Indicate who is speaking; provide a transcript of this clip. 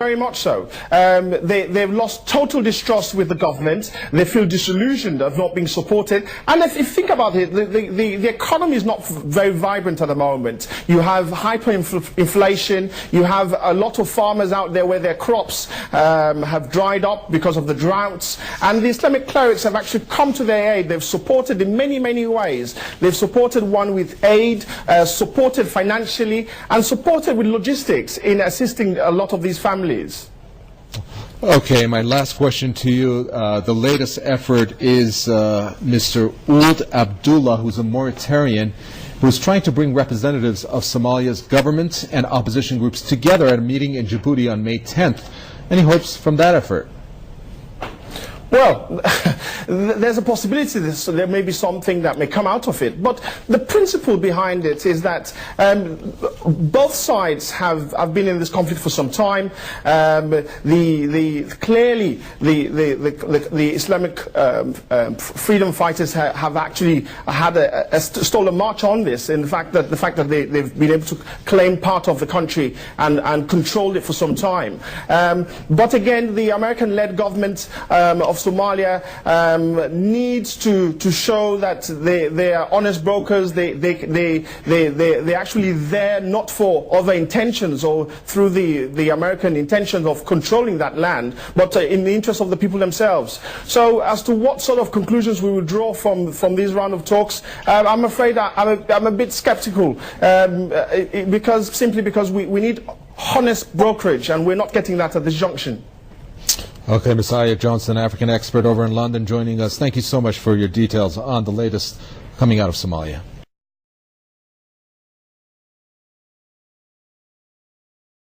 Speaker 1: Very much so. They've lost total distrust with the government. They feel disillusioned of not being supported. And if you think about it, the economy is not very vibrant at the moment. You have hyperinflation. You have a lot of farmers out there where their crops have dried up because of the droughts. And the Islamic clerics have actually come to their aid. They've supported in many, many ways. They've supported one with aid, supported financially, and supported with logistics in assisting a lot of these families.
Speaker 2: Okay, my last question to you. The latest effort is Mr. Ould Abdullah, who's a Mauritanian, who's trying to bring representatives of Somalia's government and opposition groups together at a meeting in Djibouti on May 10th. Any hopes from that effort?
Speaker 1: Well, there's a possibility that there may be something that may come out of it. But the principle behind it is that both sides have been in this conflict for some time. Clearly, the Islamic freedom fighters have actually had a stolen march on this. In fact, the fact that they've been able to claim part of the country and control it for some time. But again, the American-led government of Somalia needs to show that they are honest brokers. They're actually there not for other intentions or through the American intentions of controlling that land, but in the interest of the people themselves. So as to what sort of conclusions we will draw from these round of talks, I'm afraid I'm a bit skeptical simply because we need honest brokerage, and we're not getting that at this junction.
Speaker 2: Okay, Messiah Johnson, African expert over in London, joining us. Thank you so much for your details on the latest coming out of Somalia.